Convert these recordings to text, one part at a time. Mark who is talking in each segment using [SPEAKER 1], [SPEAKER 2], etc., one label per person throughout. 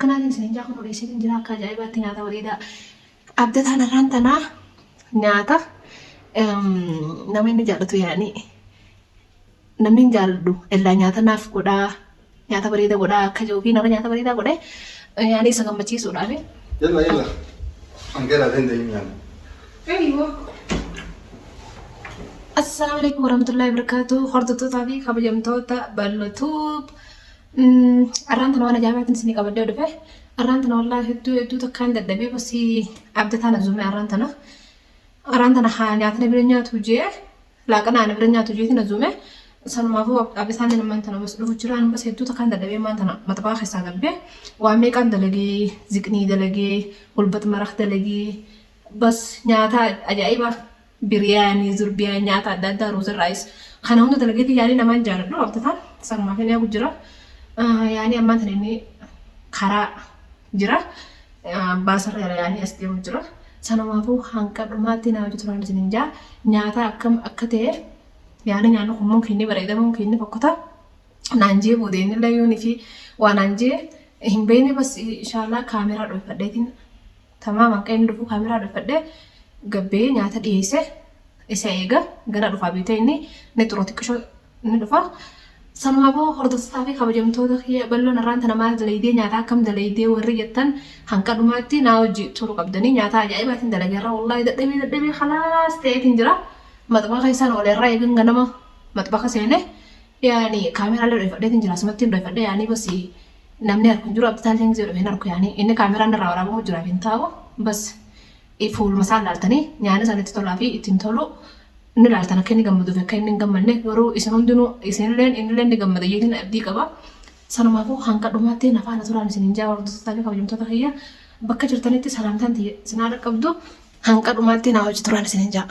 [SPEAKER 1] takkanaatiin isin jaa kun odeessitiin jira akka ajaa'ibaatti nyaata bareedaa. Abdataan irraan tanaa nyaata nama inni jaallatu yaa'anii namni hin jaalladhu illaa nyaata naaf godhaa nyaata bareeda godhaa akka jiru fi nama nyaata bareedaa godhee yaa'anii isa gammachiisuudhaaf.
[SPEAKER 2] Yalla angela dandeenyu nyaanna.
[SPEAKER 1] Eeyyoo. Assalamu alaikum warahmatullahi wabarakatuh. Hordoftoota fi kabajamtoota bal'ootuub. Arraan tana waan ajaa'ibaatiin isinii qabadee dhufe. Arraan tana wallaahi hedduu takkaan dadhabee basii abdataan azuume arraan tana. Arraan tana haa nyaatni bira nyaatu jee laaqana ana bira nyaatu jeetiin azuume. Sanumaafuu abdataan nama tana bas dhufu jiraan bas hedduu takkaan dadhabee maan tana maxabaa keessaa gabbee waan meeqaan dalagee ziqnii dalagee gulbat maraq dalagee bas nyaata ajaa'ibaa. Biryani, zurbiyaa nyaata adda addaa roza raayis kana hunda dalageetii yaanii namaan jaalladhu abdataan sanumaaf inni hagu jira yaanii ammaan tan inni karaa jira baasarra yaanii as deemu jira sanumaafuu hanqa dhumaatti nama hojjetu waan isin jaa nyaata akkam akka ta'e yaani nyaanni kun muun kinni bareedamuun kinni fokkota naanjee boodeenni layyuunii fi waan naanjee hin beekne bas inshaallah kaameraa dhooffadheetiin tamaaman qayyini dhufu kaameraa dhooffadhee gabbee nyaata dhiyeesse isa eega gara dhufaa biitee inni xuroo xiqqishoo inni dhufa. Sanumaafuu hordoftoota fi kabajamtoota bal'oon irraan tana maal dalaydee nyaata akkam dalaydee warri jettan hanqa dhumaatti naa hojii turu qabdanii nyaata ajaa'ibaatiin dalageerra wallaahi dadhabee khalaas ta'eetiin jira. Maxbaqa isaan olerraa eegan ganama maxbaqa seene yaani kaameraalee dhoofadheetiin jira asumatti dhoofadhee yaani bas namni harku hin jiru abdataan leenjii dhufeen harku yaani inni kaameraan irraa waraabamu jiraaf hin taa'u bas. Fuul masaan laaltanii nyaanni isaanitti tolaa fi ittiin tolu inni laaltan akka inni gammaduuf akka inni hin gammanne garuu isin hundinuu isinilleen innillee ni gammada jeetiin abdii qaba. Sanumaafuu hanqa dhumaatti nafaana turaan isin hin jaa hordoftoota fi kabajamtoota kiyya bakka jirtanitti salaamtaan isin haadha qabdu hanqa dhumaatti naa hojii turaan isin hin jaa.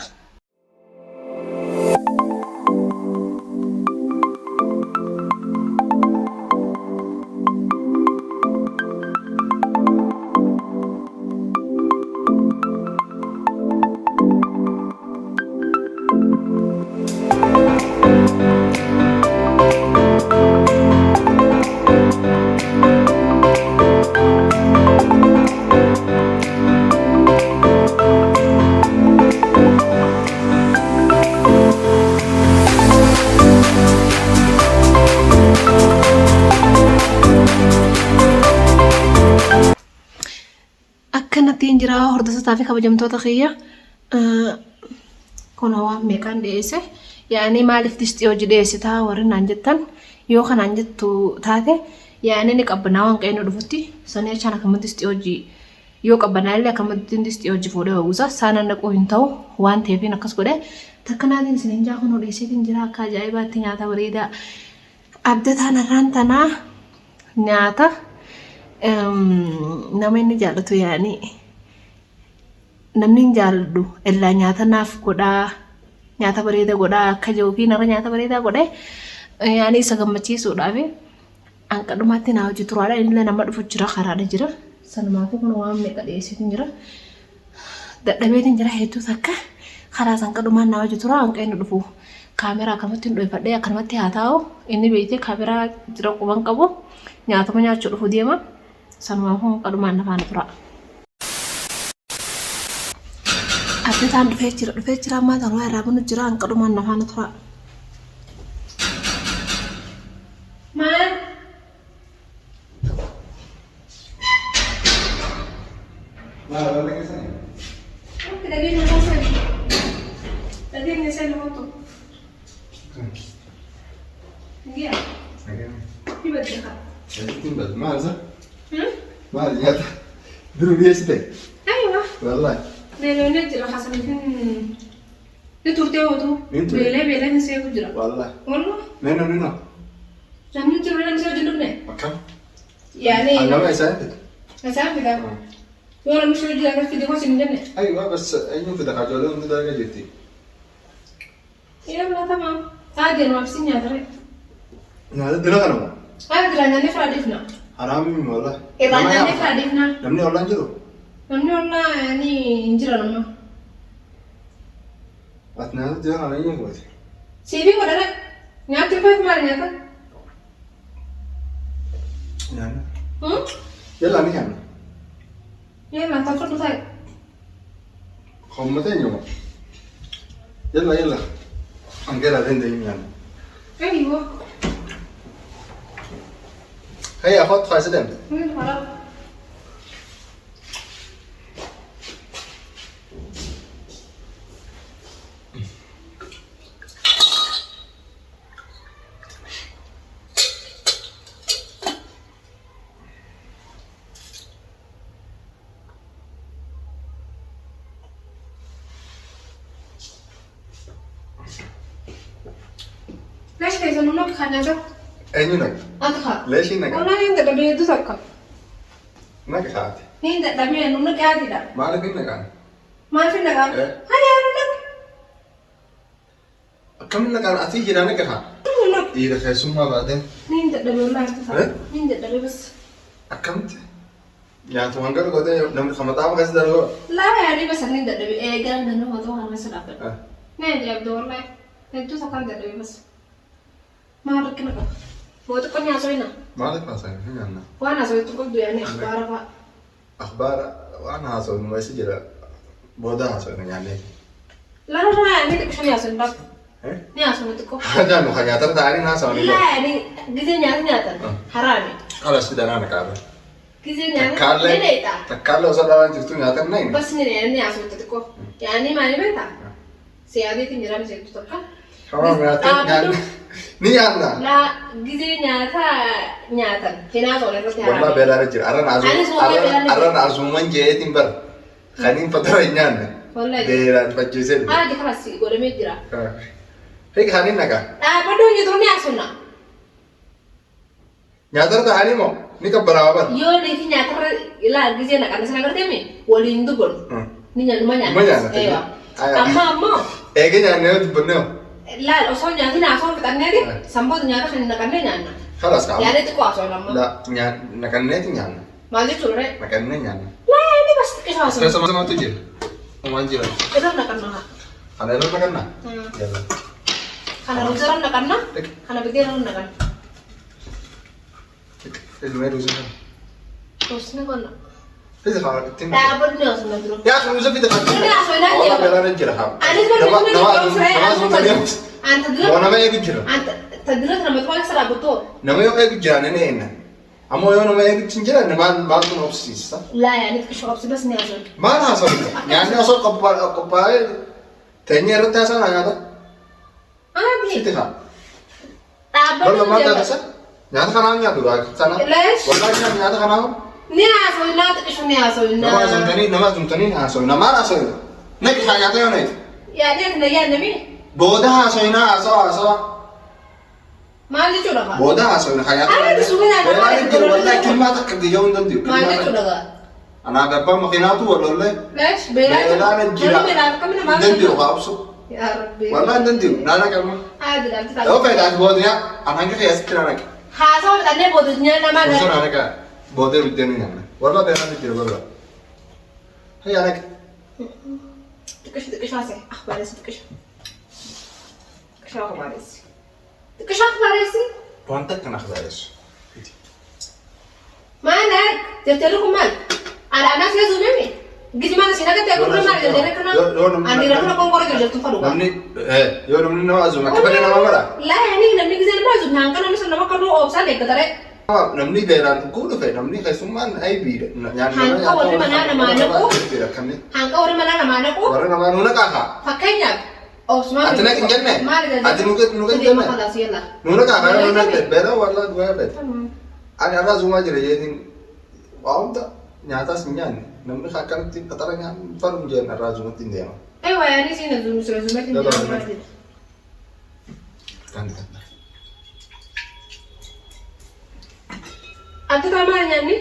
[SPEAKER 1] Akkanatti jira hordoftoota fi kabajamtoota kiyya kun waan meeqaan dhiyeesse yaani maaliif distii hojii dhiyeessitaa warri naan jettan yoo kanaan jettu taate yaani ni qabbanaa waan qe'ee nu dhufutti sanii achaan akkamatti distii hojii yoo qabbanaallee akkamatti distii hojii fuudhee hawwisa saanaan dhaquu hin ta'u waan ta'eefiin akkas godhe takkanaatiin isin hin jaa kun dhiyeessitiin jira akka ajaa'ibaatti nyaata bareedaa abdataan irraan tanaa nyaata. Nama inni jaallatu yaanii namni hin jaalladhu illaa nyaata naaf godhaa nyaata bareeda godhaa akka jiru fi narra nyaata bareedaa godhee yaanii isa gammachiisuudhaaf hanqa dhumaatti naa hojii turaadha innillee nama dhufu jira karaadha jira sanumaafuu kun waan meeqa dhiyeessitiin jira dadhabeetiin jira hedduu takka karaa hanqa dhumaan naa hojii turaa hanqa inni dhufu kaameraa akkamatti hin dhoofadhee akkanumatti haa taa'u inni beekee kaameraa jira quban qabu nyaatuma nyaachuu dhufu deema. Sanumaafuu qadumaan nafaana tura. Abdataan dhufee jira ammaa tanuu irraa bunu jira qadumaan nafaana tura. Maal?
[SPEAKER 2] Maal wala keessanii?
[SPEAKER 1] Oke, dhageenya keessanii. Dhageenya keessanii mootu. Ngiya? Hibadde haa.
[SPEAKER 2] Hibadde maal isa? Maal nyaata biru dhiyeessite?
[SPEAKER 1] Aywa.
[SPEAKER 2] Wallahi.
[SPEAKER 1] Beelonni jira haasaniifin ni turtee hootu. Beelee ni seeku jira.
[SPEAKER 2] Wallahi.
[SPEAKER 1] Wallo?
[SPEAKER 2] Nino.
[SPEAKER 1] Namni jiru ni seeku jindubne?
[SPEAKER 2] Akkam?
[SPEAKER 1] Yaani.
[SPEAKER 2] Annama isaan fida.
[SPEAKER 1] Isaan fida? Yoo namni shuu jira kan fide hoos hin jenne?
[SPEAKER 2] Aywa bas eenyuun fida kaajoolee hundi dalagaa jirti.
[SPEAKER 1] Yoo laatamaa. Haa deemaa fi nyaatare.
[SPEAKER 2] Nyaata dira kanuma?
[SPEAKER 1] Haa dira nyaanni firaadifna.
[SPEAKER 2] Haraami wallahi.
[SPEAKER 1] Irraa nyaanni firaadifna.
[SPEAKER 2] Namni ollaan jiru?
[SPEAKER 1] Namni ollaa ni hin jira nama.
[SPEAKER 2] Ati nyaata jira kana eenyuun goote?
[SPEAKER 1] Siibii godhana nyaatti fayyadu maal nyaata?
[SPEAKER 2] Nyaanni. Yalla ni kan.
[SPEAKER 1] Yalla tafadhal طيب.
[SPEAKER 2] خمتين يوم. يلا. أنقلها عندي يعني.
[SPEAKER 1] ايوه.
[SPEAKER 2] هيا خد خاصة.
[SPEAKER 1] خلاص. ليش تيزنونك خناقة؟
[SPEAKER 2] أين نك؟
[SPEAKER 1] أنت خا.
[SPEAKER 2] ليش نك؟
[SPEAKER 1] والله أنت دبي دوسك.
[SPEAKER 2] نك خاتي.
[SPEAKER 1] أنت دبي نونك عادي ده.
[SPEAKER 2] ما لك إنك أنا.
[SPEAKER 1] ما في نقا.
[SPEAKER 2] إيه.
[SPEAKER 1] هني نونك.
[SPEAKER 2] كم إنك أنا أتيجي أنا كها.
[SPEAKER 1] نونك.
[SPEAKER 2] إيه ده خيسوما بعدين.
[SPEAKER 1] أنت دبي والله أنت
[SPEAKER 2] إيه؟
[SPEAKER 1] خا. أنت دبي بس.
[SPEAKER 2] أكملت. يعني تمانجر قدر نمر خمسة بس ده
[SPEAKER 1] لا يعني بس أنت دبي إيه قال إنه هو ده بس لا. نادي عبد والله. أنت سكان دبي بس. ما رك نقا. هو تكون يا سوينا.
[SPEAKER 2] ما لك ما صار هنا أنا.
[SPEAKER 1] وأنا سويت تقول يعني أخبارها.
[SPEAKER 2] أخبار وأنا هاسون ما يسجل بودا هاسون يعني.
[SPEAKER 1] لا يعني كشون يا سوين بس.
[SPEAKER 2] إيه؟
[SPEAKER 1] يا سوين تقول.
[SPEAKER 2] هذا مو خيار ترى تعالي ناس
[SPEAKER 1] لا يعني جزء نيات حرامي.
[SPEAKER 2] خلاص كده أنا كارب.
[SPEAKER 1] جزء نيات.
[SPEAKER 2] تكالي.
[SPEAKER 1] نيتا.
[SPEAKER 2] تكالي وصل أنا جبتوا نياتنا نين.
[SPEAKER 1] بس يعني يا سوين تقول. يعني ما نبيتا. سيادة تنجرام سيد تقول.
[SPEAKER 2] حرام نياتنا يعني. نياتنا.
[SPEAKER 1] لا جزء نياتا. هنا سوين بس
[SPEAKER 2] والله بلا رجل أرنا عزومان جايين بر خلين فترة ينان
[SPEAKER 1] والله
[SPEAKER 2] بلا تفجزين
[SPEAKER 1] دي خلاص يقول ميجرا
[SPEAKER 2] هيك خلين نكا
[SPEAKER 1] بدون يدرون ياسونا
[SPEAKER 2] نياتر تهاني مو نيكا برابر
[SPEAKER 1] يو دي نياتر لا جزء نك أنا سنقول تيمي ولين دبل نيجي نمانيا أيوة أما
[SPEAKER 2] إيه كي نيانيو تبنيو
[SPEAKER 1] لا الأصول نياتي ناسون كتانيا دي سامبود نياتا خلين نكانيا نيانا
[SPEAKER 2] خلاص كام
[SPEAKER 1] يعني تكو أصول لما
[SPEAKER 2] لا نكانيتي نيانا
[SPEAKER 1] ما دي تقولي
[SPEAKER 2] نكاني نيانا
[SPEAKER 1] لا يعني بس كيف أصول
[SPEAKER 2] بس ما تجي وما نجي
[SPEAKER 1] كده نكانها
[SPEAKER 2] أنا لو نكنا يلا
[SPEAKER 1] أنا رجال نكنا أنا بدي رجال نكنا
[SPEAKER 2] الميل وزن
[SPEAKER 1] بس نكنا
[SPEAKER 2] إذا خلاص تين
[SPEAKER 1] لا بدي أصول ندرو
[SPEAKER 2] يا أخي وزن في دخل
[SPEAKER 1] بدي أصول لا
[SPEAKER 2] والله بلا رجل هم
[SPEAKER 1] أنت
[SPEAKER 2] وانا ما يجي
[SPEAKER 1] أنت تدرس لما تقول أكثر أبوتو
[SPEAKER 2] nama yoo eegu jiraan inni eenna ammoo yoo nama eegutti hin jiran maal kun obsiisa
[SPEAKER 1] لا يعني تكشف بس نيازون
[SPEAKER 2] maal haasawudha nyaanni osoo qophaa'ee teenyee irratti haasawaa nyaata
[SPEAKER 1] عادي
[SPEAKER 2] sitti haa
[SPEAKER 1] تعبان
[SPEAKER 2] balla maal taatasa nyaata kanaa nyaatu sana
[SPEAKER 1] ليش؟
[SPEAKER 2] wallaahi nyaata kanaa
[SPEAKER 1] نيازون لا تكشف نيازون
[SPEAKER 2] nama asumtanii haasawu namaan haasawu naqi haa nyaata yoo nayti
[SPEAKER 1] يعني أنت يا نبي
[SPEAKER 2] booda haasawinaa haasawa
[SPEAKER 1] ما لي شو لغا
[SPEAKER 2] booda haasawina haa nyaata
[SPEAKER 1] أنا بسوي أنا
[SPEAKER 2] wallaahi kilmaa takka biyya hundan diyu
[SPEAKER 1] ما لي شو لغا
[SPEAKER 2] anaa gabbaa makiinaatu walollee
[SPEAKER 1] ليش؟ بيلا
[SPEAKER 2] jira
[SPEAKER 1] بيلا كم ما
[SPEAKER 2] dandiyu qaabsu
[SPEAKER 1] يا ربي
[SPEAKER 2] والله dandiyu naana qabma
[SPEAKER 1] عادي لا
[SPEAKER 2] yoo
[SPEAKER 1] تتعب
[SPEAKER 2] fayyidaas boodaya anaan keessatti naan akka
[SPEAKER 1] حاسة أنا بود الدنيا أنا ما
[SPEAKER 2] osoo
[SPEAKER 1] لا
[SPEAKER 2] naan akka boodee biddeen nyaanna wallah beelaan jira wallah hayya anaka
[SPEAKER 1] تكشف هسه أخبار اسم تكشف أخبار اسم تكشف أخبار اسم
[SPEAKER 2] waan takka na akhbaareessu
[SPEAKER 1] ما أنا تفتلكم مال على ناس يزوم مني قلت ما نسينا قلت أقول لهم أنا جلدنا كنا أنا رحنا كون قرر جلدت فلوه
[SPEAKER 2] namni yoo namni nama azuma akka fedhe nama mara
[SPEAKER 1] لا يعني نمني قزل ما زوم هان كنا مثلا ما كنا أوصل لك ترى
[SPEAKER 2] namni beelaan dhukkuu dhufe namni keessummaan aybiidha
[SPEAKER 1] Hanga warri manaa namaa naqu.
[SPEAKER 2] akkamni
[SPEAKER 1] هان كوري ملا نما نقو
[SPEAKER 2] warra namaa nuuna qaaqa
[SPEAKER 1] فكينيا أوس ما
[SPEAKER 2] ati naq hin jenne ati nuqa hin
[SPEAKER 1] ما
[SPEAKER 2] jenne
[SPEAKER 1] خلاص يلا
[SPEAKER 2] nuuna qaaqa yoo nuuna beela wallah du'aa beela ani arraa zumaa jira jeetiin waa hunda nyaataas hin nyaanne namni akkanatti qaxara nyaannu farum jeen arraa zumatti hin deema
[SPEAKER 1] أيوة يعني سينا زوم زومات
[SPEAKER 2] لا، لا، لا.
[SPEAKER 1] أنت كمان يعني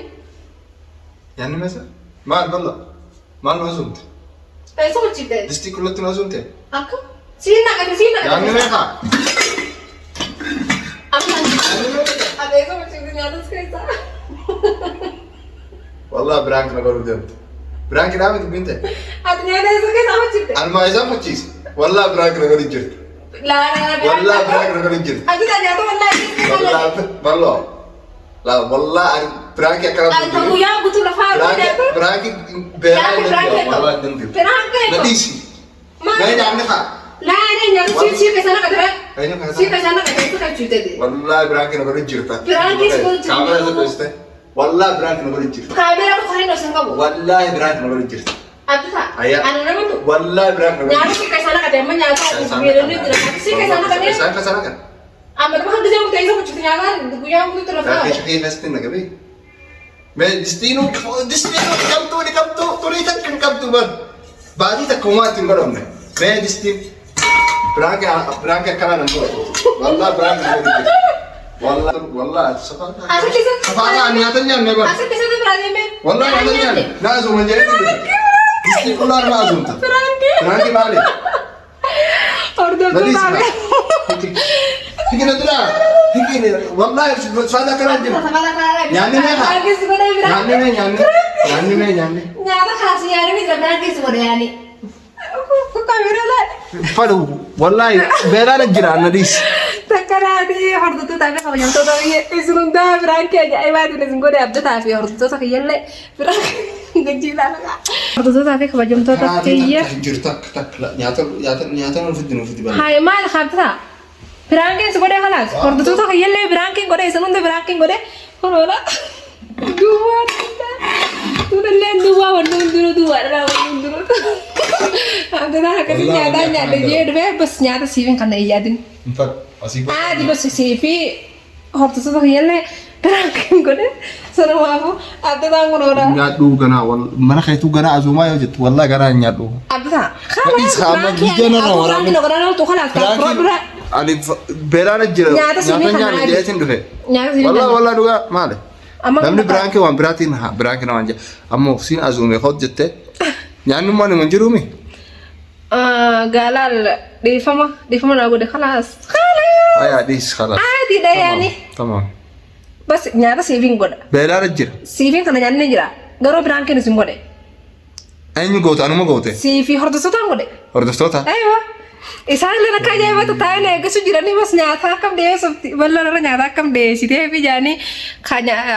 [SPEAKER 2] يعني مثلا maal balla maal nu asumte
[SPEAKER 1] أي سوى تشيبتين
[SPEAKER 2] distii kullatti nu asumte
[SPEAKER 1] أكو سينا كده سينا
[SPEAKER 2] yaanni meeqa
[SPEAKER 1] أما أنا سوى تشيبتين يا ناس كيسا
[SPEAKER 2] والله برانك na godhu deemte biraanki dhaabati binte
[SPEAKER 1] أتني أنا سوى كيسا ما تشيبتين
[SPEAKER 2] anuma isaa muchiise والله براank na godhu jirti
[SPEAKER 1] لا
[SPEAKER 2] والله براank na godhu jirti
[SPEAKER 1] أنت تاني أتو والله
[SPEAKER 2] والله ballo la والله ani براكي أكرم
[SPEAKER 1] أنت وياه قلت له فاهم
[SPEAKER 2] براكي براكي والله دندي نديسي ما ينعم نخا
[SPEAKER 1] لا أنا نعم سي كسانة كتير
[SPEAKER 2] أيوة
[SPEAKER 1] سي كسانة كتير تكاد شوتة
[SPEAKER 2] والله براكي نقول جرتا
[SPEAKER 1] براكي سكول
[SPEAKER 2] كاميرا زبسته والله براكي نقول جرتا
[SPEAKER 1] كاميرا بخاري نوسن كابو
[SPEAKER 2] والله براكي نقول جرتا
[SPEAKER 1] أبدا أنا نعم
[SPEAKER 2] والله براكي نقول
[SPEAKER 1] نعم سي كسانة كتير من نعم بيروني درا سي كسانة كتير
[SPEAKER 2] سي كسانة كتير
[SPEAKER 1] أما ما حد جاوب تيجي كتير نعم وياه قلت له
[SPEAKER 2] براكي
[SPEAKER 1] فاهم
[SPEAKER 2] شقيه فاستنا كبي ما دستينو كم تريتك كم بر بعدي تكومات تمرون ما دستين براكي كمان نقول والله براكي نقول والله سفاها نياتني أنا بقول
[SPEAKER 1] أصل كسانة برادي
[SPEAKER 2] والله نياتني نازو من جاي دستي كلها نازو أنت براكي بالي
[SPEAKER 1] أردو تابع
[SPEAKER 2] هيك ندرا هيك والله سادا كلام جم يعني
[SPEAKER 1] نعم خلاص يعني مثل براكي سوى يعني كاميرا لا
[SPEAKER 2] فلو والله بيران الجيران نديس
[SPEAKER 1] تكرادي حردتو تابع خبر يوم تدوي إسلام ده براكي أي واحد لازم قولي أبدا تابع حردتو تخيل لي براكي قديم لا حردتو تابع خبر يوم تدوي
[SPEAKER 2] جرتك لا نياتن في الدنيا
[SPEAKER 1] هاي ما الخبطة براكي سوى ده خلاص حردتو تخيل لي براكي قولي إسلام ده براكي قولي ولا دوار تقول دوا ونون دوا لا ونون درو هذا كذي نيادا جيد بس نيادا سيفين كنا يجادين دي بس سيفي هرتو تخيل لي براكي قولي سنو أبو أبدا غنورا
[SPEAKER 2] نيادو غنا وال من خيتو غنا أزوما يوجد والله غنا نيادو
[SPEAKER 1] أبدا خلاص براكي براكي نقرأنا تو خلاص
[SPEAKER 2] أنا بيران الجيران نيادا جيتين دفع والله دوغا ماله namni biraan kee waan biraatiin haa biraan kee waan jaa ammoo siin azuumee hojjette nyaanni maan hin jiruumi
[SPEAKER 1] galal dhiifama naa godhe khalaas
[SPEAKER 2] ayaa dhiis khalaas
[SPEAKER 1] aadi dha yaani
[SPEAKER 2] tamam
[SPEAKER 1] bas nyaata siifin godha
[SPEAKER 2] beelaara jira
[SPEAKER 1] siifin kana nyaanni jira garuu biraan kee isin godhe
[SPEAKER 2] eenyu goote anuma goote
[SPEAKER 1] siifi hordoftotaan godhe
[SPEAKER 2] hordoftoota
[SPEAKER 1] aywa isaan illee akka ajaa'ibatu taa'anii eeggasu jiranii bas nyaata akkam dhiyeessuutti bal'aarra nyaata akkam dhiyeessitee fi jaanii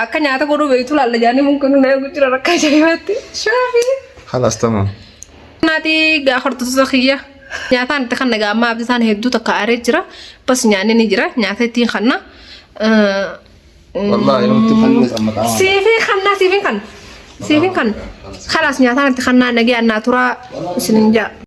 [SPEAKER 1] akka nyaata godhuu beektu laalla jaanii mun kun eegu jira akka ajaa'ibatti shaafi.
[SPEAKER 2] Halas tamam.
[SPEAKER 1] Naati gaa hordoftoota kiyya nyaataan itti kan nagaa amma abdii isaan hedduu takka aaree jira bas nyaanni ni jira nyaata ittiin kanna.
[SPEAKER 2] Wallaahi nuti kannis amma taa'aa.
[SPEAKER 1] Siifin kan. Khalaas nyaataan itti kannaa nagee annaa turaa isinin jaa.